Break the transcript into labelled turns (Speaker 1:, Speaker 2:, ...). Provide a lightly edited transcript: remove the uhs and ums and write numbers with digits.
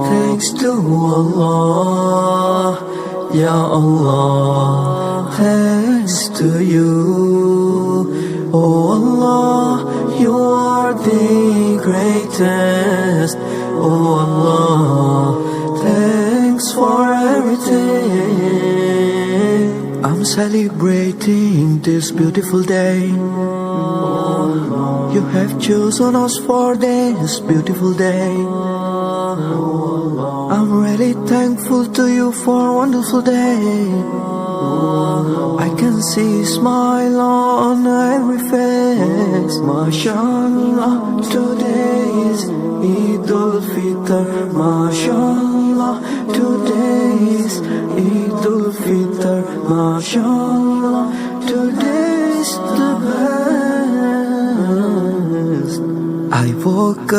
Speaker 1: Thanks to Allah, Ya Allah, thanks to you. Oh Allah, you are the greatest. Oh Allah, thanks for everything. I'm celebrating this beautiful day. You have chosen us for this beautiful day. I'm really thankful to you for a wonderful day. I can see a smile on every face. MashaAllah, today is Eid al-Fitr. MashaAllah, today is Eid al-Fitr. MashaAllah, today is the best. I woke up